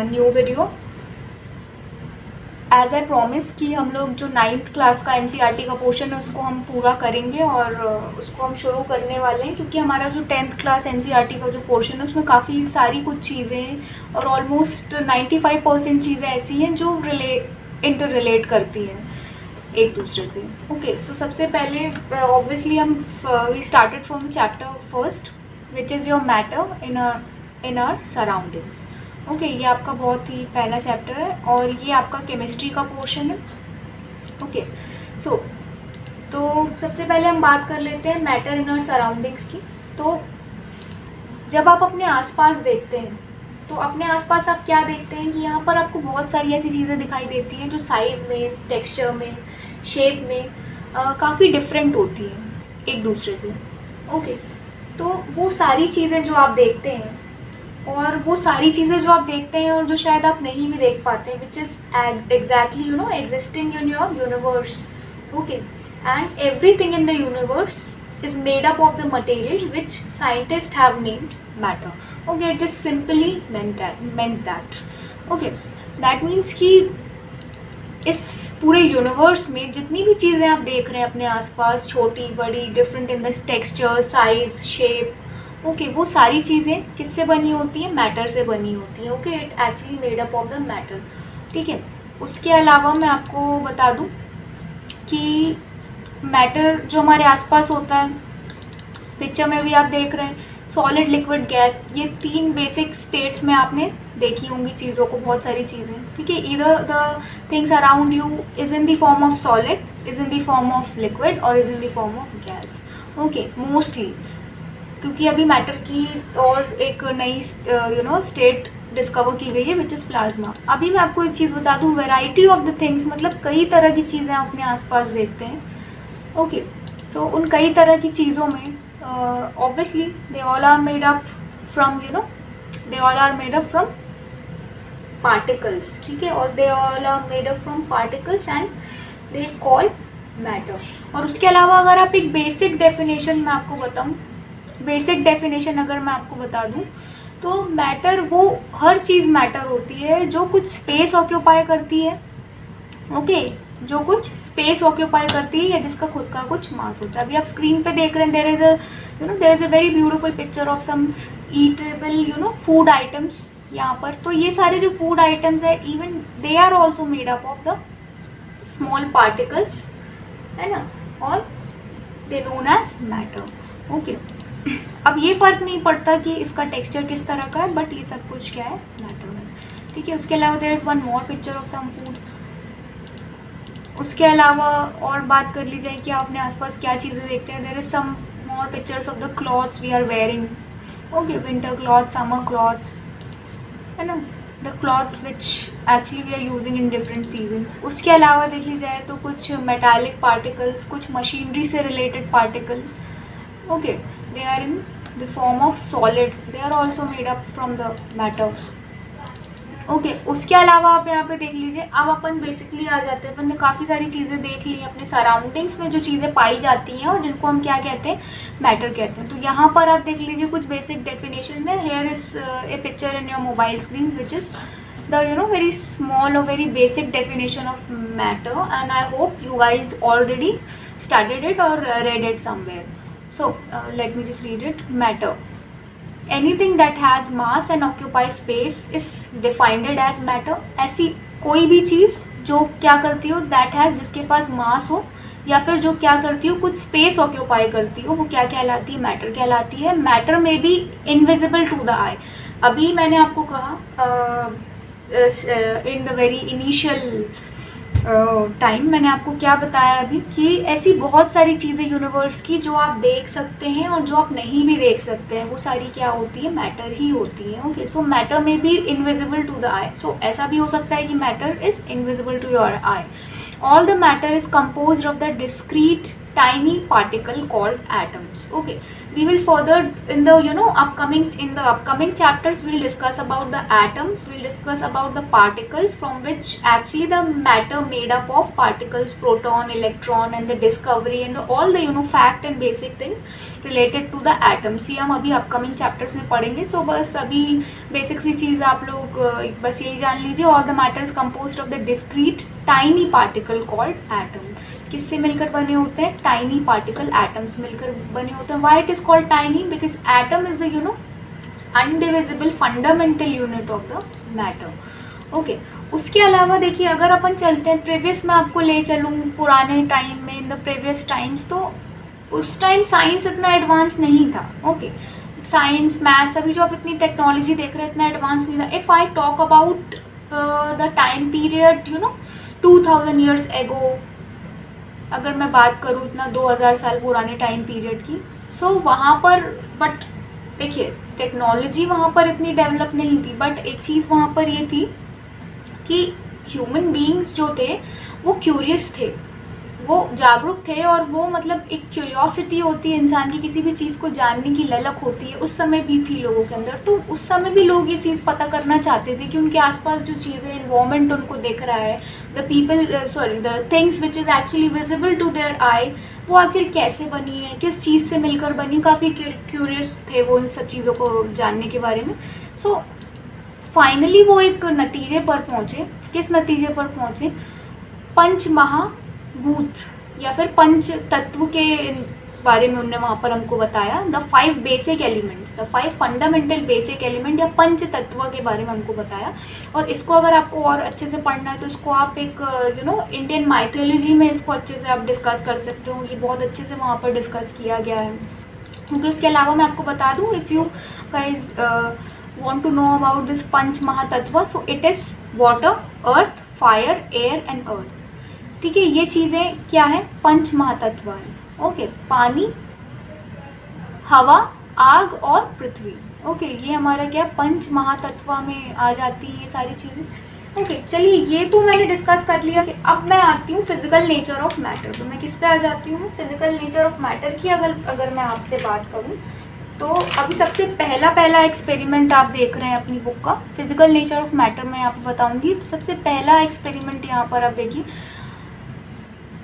New video. As I promise कि हम लोग जो 9th क्लास का एनसीईआरटी का पोर्शन है उसको हम पूरा करेंगे और उसको हम शुरू करने वाले हैं, क्योंकि हमारा जो 10th क्लास एनसीईआरटी का जो पोर्शन है उसमें काफ़ी सारी कुछ चीज़ें और ऑलमोस्ट 95% चीज़ें ऐसी हैं जो इंटर रिलेट करती हैं एक दूसरे से। ओके, सो सबसे पहले ऑब्वियसली हम we started from the chapter first which is your matter in our surroundings. Okay, ये आपका बहुत ही पहला चैप्टर है और ये आपका केमिस्ट्री का पोर्शन है। ओके, सो तो सबसे पहले हम बात कर लेते हैं मैटर इन आवर सराउंडिंग्स की। तो जब आप अपने आसपास देखते हैं तो अपने आसपास आप क्या देखते हैं कि यहाँ पर आपको बहुत सारी ऐसी चीज़ें दिखाई देती हैं जो साइज़ में, टेक्सचर में, शेप में काफ़ी डिफरेंट होती हैं एक दूसरे से। ओके, तो वो सारी चीज़ें जो आप देखते हैं और वो सारी चीज़ें जो आप देखते हैं और जो शायद आप नहीं भी देख पाते हैं, which is exactly you know existing in your universe. Okay, and everything in the universe is made up of the material which scientists have named matter. Okay, it just simply meant that. Okay, that means कि इस पूरे universe में जितनी भी चीज़ें आप देख रहे हैं अपने आसपास, छोटी बड़ी, different in the texture, size, shape, okay, वो सारी चीज़ें किससे बनी होती हैं? मैटर से बनी होती हैं। Okay, it actually made up of the matter. ठीक है, उसके अलावा मैं आपको बता दूं कि मैटर जो हमारे आसपास होता है, पिक्चर में भी आप देख रहे हैं, सॉलिड, लिक्विड, गैस, ये 3 बेसिक स्टेट्स में आपने देखी होंगी चीज़ों को, बहुत सारी चीज़ें। ठीक है, either the things around you is in the form of solid, is in the form of liquid और is in the form of gas. Okay, mostly क्योंकि अभी मैटर की और एक नई स्टेट डिस्कवर की गई है विच इज़ प्लाज्मा। अभी मैं आपको एक चीज़ बता दूँ, वेराइटी ऑफ द थिंग्स, मतलब कई तरह की चीज़ें आप अपने आसपास देखते हैं। ओके, सो उन कई तरह की चीज़ों में obviously they all are made up from particles। ठीक है, और they all are made up from particles and they call matter। और उसके अलावा अगर आप एक बेसिक डेफिनेशन मैं आपको बताऊं, बेसिक डेफिनेशन अगर मैं आपको बता दूं तो मैटर वो हर चीज़ मैटर होती है जो कुछ स्पेस ऑक्यूपाई करती है। ओके, जो कुछ स्पेस ऑक्यूपाई करती है या जिसका खुद का कुछ मास होता है। अभी आप स्क्रीन पे देख रहे हैं, there is a very beautiful picture of some eatable food items यहाँ पर। तो ये सारे जो फूड आइटम्स है, even they are also made up of the small particles, है ना, और they known as matter. Okay, अब ये फर्क नहीं पड़ता कि इसका टेक्सचर किस तरह का है, बट ये सब कुछ क्या है? मैटर है। ठीक है, उसके अलावा there is one more picture of some food. उसके अलावा और बात कर ली जाए कि आप अपने आसपास क्या चीज़ें देखते हैं, there is some more pictures of the clothes we are wearing. Okay, winter clothes, summer clothes, है ना, the clothes which actually we are using in different seasons. उसके अलावा देख ली जाए तो कुछ मेटालिक पार्टिकल्स, कुछ मशीनरी से related particle, okay, they are in the form of solid, they are also made up from the matter. Okay, उसके अलावा आप यहाँ पे देख लीजिए, अब अपन बेसिकली आ जाते हैं, अपन ने काफ़ी सारी चीज़ें देख ली अपने सराउंडिंग्स में जो चीज़ें पाई जाती हैं और जिनको हम क्या कहते हैं? मैटर कहते हैं। तो यहाँ पर आप देख लीजिए कुछ बेसिक डेफिनेशन है। Here is a picture in your mobile screen which is the very small और very basic definition of matter, and I hope you guys already studied it और read it somewhere. So let me just read it. Matter, anything that has mass and occupies space is defined as matter। ऐसी कोई भी चीज़ जो क्या करती हो, that has, जिसके पास मास हो या फिर जो क्या करती हो, कुछ स्पेस ऑक्यूपाई करती हो, वो क्या कहलाती है? मैटर कहलाती है। मैटर में भी इनविजिबल टू द आई। अभी मैंने आपको कहा in the very initial time मैंने आपको क्या बताया अभी कि ऐसी बहुत सारी चीज़ें यूनिवर्स की जो आप देख सकते हैं और जो आप नहीं भी देख सकते हैं, वो सारी क्या होती है? मैटर ही होती है। ओके, सो मैटर में भी invisible to the eye. So ऐसा भी हो सकता है कि matter is invisible to your eye. All the matter is composed of the discrete tiny particle called atoms. Okay, we will further in the upcoming chapters we'll discuss about the atoms, we'll discuss about the particles from which actually the matter made up of particles, proton, electron, and the discovery and all the fact and basic things related to the atoms. ये हम अभी upcoming chapters में पढ़ेंगे. So बस अभी basic सी चीज़ आप लोग बस यही जान लीजिए. All the matter is composed of the discrete tiny particle called atom. किससे मिलकर बने होते हैं? टाइनी पार्टिकल एटम्स मिलकर बने होते हैं. Why it is called tiny? Because atom is the undivisible fundamental unit of the matter. Okay, उसके अलावा देखिए अगर अपन चलते हैं प्रीवियस में आपको ले चलूँ पुराने टाइम में, इन द प्रीवियस टाइम्स, तो उस टाइम साइंस इतना एडवांस नहीं था. ओके, साइंस मैथ्स अभी जो आप इतनी टेक्नोलॉजी देख रहे हैं इतना एडवांस नहीं था. If I talk about the time period 2000 years ago, अगर मैं बात करूँ इतना 2000 साल पुराने टाइम पीरियड की, सो वहाँ पर बट देखिए टेक्नोलॉजी वहाँ पर इतनी डेवलप नहीं थी. बट एक चीज़ वहाँ पर ये थी कि ह्यूमन बीइंग्स जो थे वो क्यूरियस थे, वो जागरूक थे, और वो मतलब एक क्यूरियोसिटी होती है इंसान की, किसी भी चीज़ को जानने की ललक होती है, उस समय भी थी लोगों के अंदर. तो उस समय भी लोग ये चीज़ पता करना चाहते थे कि उनके आसपास जो चीज़ें, इन्वायरमेंट उनको दिख रहा है, the things which is actually visible to their eye, वो आखिर कैसे बनी है, किस चीज़ से मिलकर बनी. काफ़ी क्यूरियस थे वो इन सब चीज़ों को जानने के बारे में. सो फाइनली वो एक नतीजे पर पहुँचे. किस नतीजे पर पहुँचे? पंच महाभूत या फिर पंच तत्व के बारे में उन्होंने वहाँ पर हमको बताया. The 5 basic elements, the 5 fundamental basic element या पंच तत्व के बारे में हमको बताया. और इसको अगर आपको और अच्छे से पढ़ना है तो इसको आप एक इंडियन माइथोलॉजी में इसको अच्छे से आप डिस्कस कर सकते हो. ये बहुत अच्छे से वहाँ पर डिस्कस किया गया है. क्योंकि उसके अलावा मैं आपको बता दूँ, if you guys want to know about this panch mahatatva, so it is water, earth, fire, air and earth. ठीक है, ये चीज़ें क्या है? पंच महातत्व है. ओके, पानी, हवा, आग और पृथ्वी. ओके, ये हमारा क्या पंच महातत्व में आ जाती है ये सारी चीज़ें. ओके, चलिए ये तो मैंने डिस्कस कर लिया. कि अब मैं आती हूँ फिजिकल नेचर ऑफ मैटर. तो मैं किस पे आ जाती हूँ? फिजिकल नेचर ऑफ मैटर की अगर मैं आपसे बात करूँ तो अभी सबसे पहला एक्सपेरिमेंट आप देख रहे हैं अपनी बुक का, फिजिकल नेचर ऑफ मैटर मैं आपको बताऊंगी. तो सबसे पहला एक्सपेरिमेंट यहाँ पर आप देखिए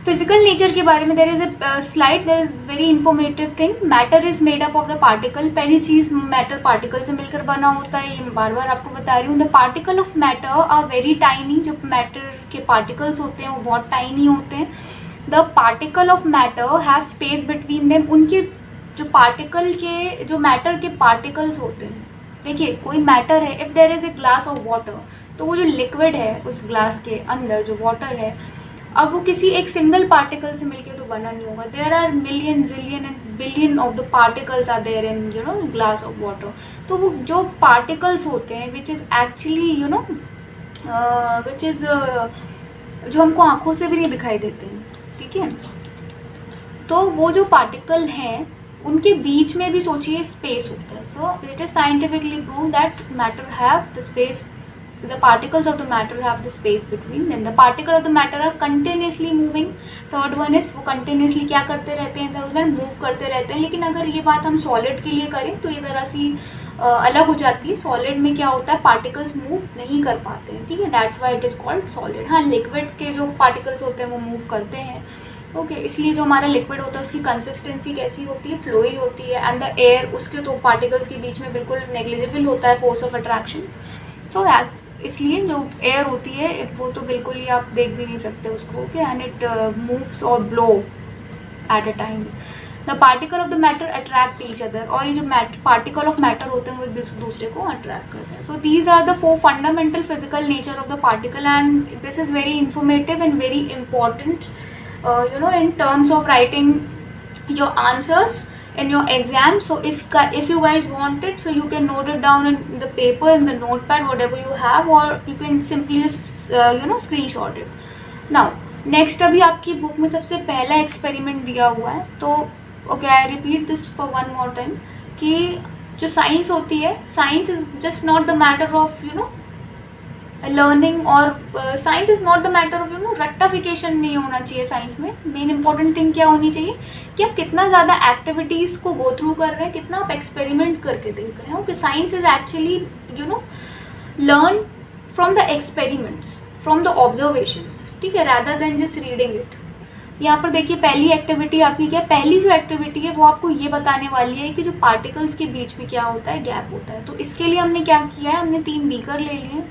फिजिकल नेचर के बारे में. There is a slide, there is very informative thing. Matter is made up of the particle. पहली चीज़, मैटर पार्टिकल से मिलकर बना होता है. ये मैं बार बार आपको बता रही हूँ. The particle of matter are very tiny. जो मैटर के पार्टिकल्स होते हैं वो बहुत टाइनी होते हैं. The particle of matter have space between them. उनके जो पार्टिकल के, जो मैटर के पार्टिकल्स होते हैं, देखिए कोई मैटर है, if there is a glass of water, तो वो जो लिक्विड है उस ग्लास के अंदर जो वाटर है, अब वो किसी एक सिंगल पार्टिकल से मिलके तो बना नहीं होगा. There are million, zillion and billion of the particles are there in glass of water. तो वो जो पार्टिकल्स होते हैं which is actually which is जो हमको आँखों से भी नहीं दिखाई देते हैं. ठीक है, तो वो जो पार्टिकल हैं उनके बीच में भी सोचिए स्पेस होता है. So it is scientifically prove that matter have the space, the particles of the matter have the space between them. The particle of the matter are continuously moving. Third one is वो continuously क्या करते रहते हैं? इधर उधर move करते रहते हैं. लेकिन अगर ये बात हम सॉलिड के लिए करें तो ये ज़रा सी अलग हो जाती है. सॉलिड में क्या होता है? पार्टिकल्स मूव नहीं कर पाते हैं. ठीक है, that's why it is called solid. हाँ, लिक्विड के जो पार्टिकल्स होते हैं वो मूव करते हैं. ओके, इसलिए जो हमारा लिक्विड होता है उसकी कंसिस्टेंसी कैसी होती है? फ्लोई होती है. एंड द एयर, उसके तो पार्टिकल्स के बीच में बिल्कुल नेग्लिजिबल होता है फोर्स ऑफ अट्रैक्शन. सो इसलिए जो एयर होती है वो तो बिल्कुल ही आप देख भी नहीं सकते उसको. ओके, एंड इट मूव्स और blow at a time. The particle of the matter attract each other. और ये जो पार्टिकल ऑफ मैटर होते हैं वो एक दूसरे को अट्रैक्ट करते हैं. So these are the 4 fundamental physical nature of the particle. And this is very informative and very important in terms of writing your answers in your exam. So if you guys want it, so you can note it down in the paper, in the notepad, whatever you have, or you can simply screenshot it. Now next, अभी आपकी book में सबसे पहला experiment दिया हुआ है. तो okay, I repeat this for one more time कि जो साइंस होती है, science is just not the matter of learning, और science is not the matter of रट्टाफिकेशन नहीं होना चाहिए साइंस में। मेन इंपॉर्टेंट थिंग क्या होनी चाहिए कि आप कितना ज़्यादा एक्टिविटीज़ को गो थ्रू कर रहे हैं, कितना आप एक्सपेरिमेंट करके देख रहे हैं। Okay, science is actually learn from the experiments, from the observations, ठीक है, rather than just reading it. यहाँ पर देखिए पहली एक्टिविटी आपकी क्या है, पहली जो एक्टिविटी है वो आपको ये बताने वाली है कि जो पार्टिकल्स के बीच में क्या होता है, गैप होता है। तो इसके लिए हमने क्या किया है, हमने 3 बीकर ले लिए।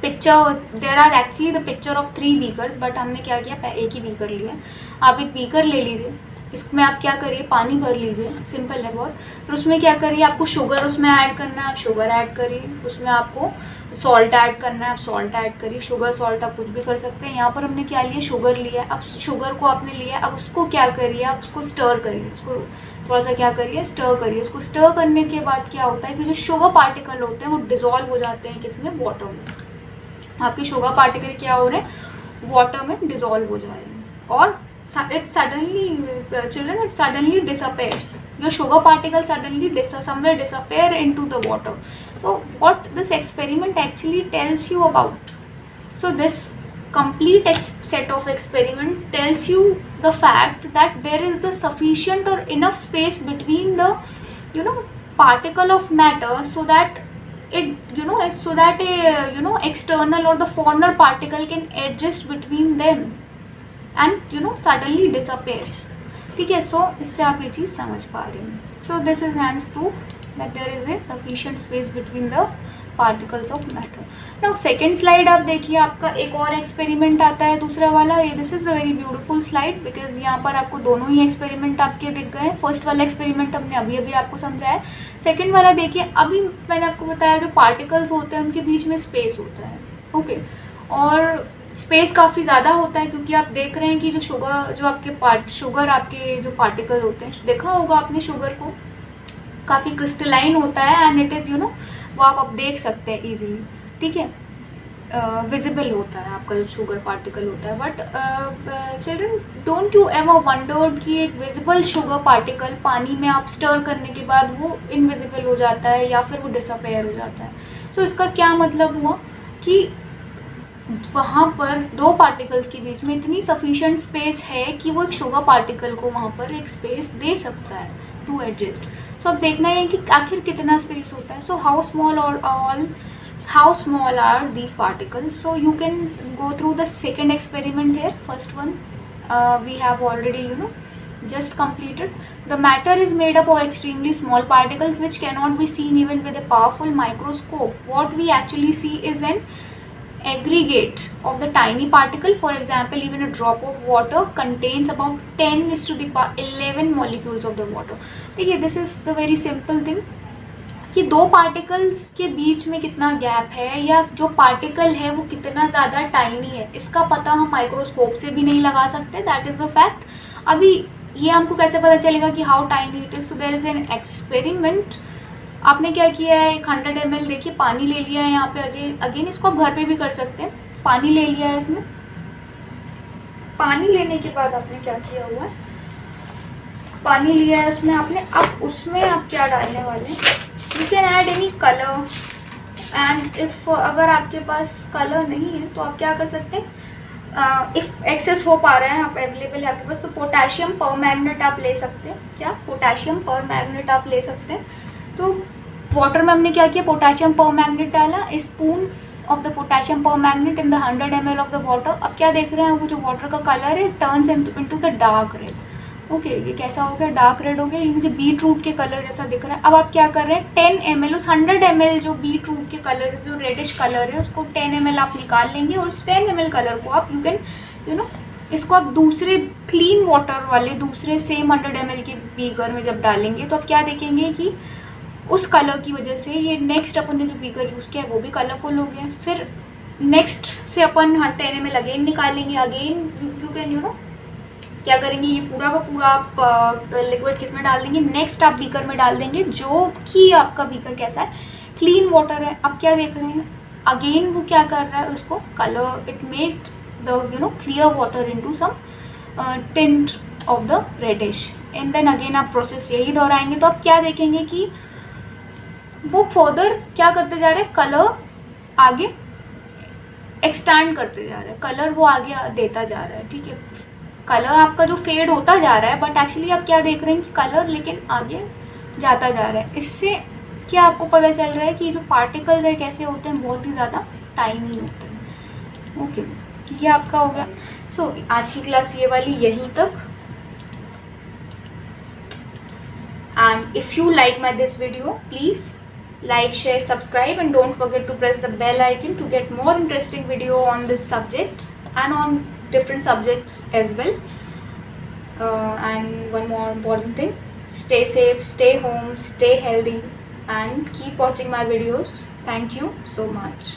Picture, there are actually the picture of 3 beakers, but हमने क्या किया, एक ही बीकर लिया। आप एक बीकर ले लीजिए, इसमें आप क्या करिए, पानी भर लीजिए, सिंपल है बहुत। फिर उसमें क्या करिए, आपको शुगर उसमें ऐड करना है, आप शुगर ऐड करिए। उसमें आपको सॉल्ट ऐड करना है, आप सॉल्ट ऐड करिए। शुगर सॉल्ट आप कुछ भी कर सकते हैं। यहाँ पर हमने क्या लिया, शुगर लिया है। अब शुगर को आपने लिया, अब उसको क्या करिए, आप उसको स्टर करिए, उसको थोड़ा सा क्या करिए, स्टर करिए। उसको स्टर करने के बाद क्या होता है कि जो शुगर पार्टिकल होते हैं वो डिजोल्व हो जाते हैं किसमें, वाटर में। आपके शुगर पार्टिकल क्या हो रहे हैं, वाटर में डिजोल्व हो जा रहे हैं, और it suddenly children, it suddenly disappears. Your sugar particles suddenly somewhere disappear into the water. So what this experiment actually tells you about, so this complete set of experiment tells you the fact that there is a sufficient or enough space between the particle of matter, so that it so that a external or the foreigner particle can adjust between them and suddenly disappears, ठीक है। सो इससे आप ये चीज़ समझ पा रहे हैं। So this is hence proof that there is a sufficient space between the particles of matter. Now second slide आप देखिए, आपका एक और एक्सपेरिमेंट आता है दूसरा वाला। ये this is the very beautiful slide, because यहाँ पर आपको दोनों ही एक्सपेरिमेंट आपके दिख गए। फर्स्ट वाला एक्सपेरिमेंट हमने अभी अभी आपको समझाया। सेकेंड वाला देखिए, अभी मैंने आपको बताया जो पार्टिकल्स होते हैं उनके बीच में स्पेस होता है, ओके, और स्पेस काफ़ी ज़्यादा होता है, क्योंकि आप देख रहे हैं कि जो शुगर आपके जो पार्टिकल होते हैं, देखा होगा आपने शुगर को, काफ़ी क्रिस्टलाइन होता है, एंड इट इज़ वो आप देख सकते हैं इजीली, ठीक है, विजिबल होता है आपका जो शुगर पार्टिकल होता है। But children, don't you ever wondered कि एक विजिबल शुगर पार्टिकल पानी में आप स्टर करने के बाद वो इनविजिबल हो जाता है या फिर वो डिसअपेयर हो जाता है। सो इसका क्या मतलब हुआ कि वहाँ पर 2 पार्टिकल्स के बीच में इतनी सफिशिएंट स्पेस है कि वो एक शुगर पार्टिकल को वहाँ पर एक स्पेस दे सकता है टू एडजस्ट। सो अब देखना है कि आखिर कितना स्पेस होता है। So how small are these particles. So you can go through the second experiment here. First one we have already just completed. The matter is made up of extremely small particles which cannot be seen even with a powerful microscope. What we actually see is an aggregate of the tiny particle. For example, even a drop of water contains about 10⁻11 molecules of the water. देखिए, this is the very simple thing कि 2 particles के बीच में कितना gap है या जो particle है वो कितना ज़्यादा टाइनी है, इसका पता हम माइक्रोस्कोप से भी नहीं लगा सकते। That is the fact. अभी ये हमको कैसे पता चलेगा कि how tiny it is. So there is an experiment. आपने क्या किया है, 100 ml देखिए पानी ले लिया है यहाँ पे। अगेन इसको आप घर पे भी कर सकते हैं। पानी ले लिया है, इसमें पानी लेने के बाद आपने क्या किया हुआ है, पानी लिया है उसमें आपने, अब उसमें आप क्या डालने वाले हैं, you can add any colour, and if अगर आपके पास कलर नहीं है तो आप क्या कर सकते हैं, इफ़ एक्सेस हो पा रहा है, आप अवेलेबल है आपके पास, तो पोटेशियम परमैंगनेट आप ले सकते हैं। क्या, पोटेशियम परमैंगनेट आप ले सकते हैं। तो वाटर में हमने क्या किया, पोटेशियम परमैंगनेट डाला, spoon of the potassium permanganate in the 100 ml of the water. अब क्या देख रहे हैं, वो जो वाटर का कलर है turns into the dark red. Okay, ये कैसा हो गया, डार्क रेड हो गया। ये मुझे बीट रूट के कलर जैसा दिख रहा है। अब आप क्या कर रहे हैं, 10 ml उस 100 ml जो बीट रूट के कलर जो रेडिश कलर है उसको 10 ml आप निकाल लेंगे, और उस 10 ml कलर को आप इसको आप दूसरे क्लीन वाटर वाले दूसरे सेम 100 ml के बीकर में जब डालेंगे तो आप क्या देखेंगे कि उस कलर की वजह से ये नेक्स्ट अपन ने जो बीकर यूज़ किया है वो भी कलरफुल हो गया। फिर नेक्स्ट से अपन 10 ml अगेन निकालेंगे, अगेन यू कैन क्या करेंगे, ये पूरा का पूरा आप लिक्विड किस में डाल देंगे, नेक्स्ट आप बीकर में डाल देंगे, जो कि आपका बीकर कैसा है, क्लीन वाटर है। अब क्या देख रहे हैं, अगेन वो क्या कर रहा है, उसको colour, it make the clear water into some tint of the reddish, and then again आप प्रोसेस यही दोहराएंगे। तो आप क्या देखेंगे कि वो फर्दर क्या करते जा रहे हैं, कलर आगे एक्सटेंड करते जा रहा है, कलर वो आगे देता जा रहा है, ठीक है। कलर आपका जो फेड होता जा रहा है, बट एक्चुअली आप क्या देख रहे हैं कि कलर लेकिन आगे जाता जा रहा है। इससे क्या आपको पता चल रहा है कि जो पार्टिकल्स है कैसे होते हैं, बहुत ही ज़्यादा टाइनी होते हैं। ओके, ये आपका हो गया। सो आज की क्लास ये वाली यहीं तक। And if you like this video, please like, share, subscribe, and don't forget to press the bell icon to get more interesting video on this subject and on different subjects as well. And one more important thing, stay safe, stay home, stay healthy, and keep watching my videos. Thank you so much.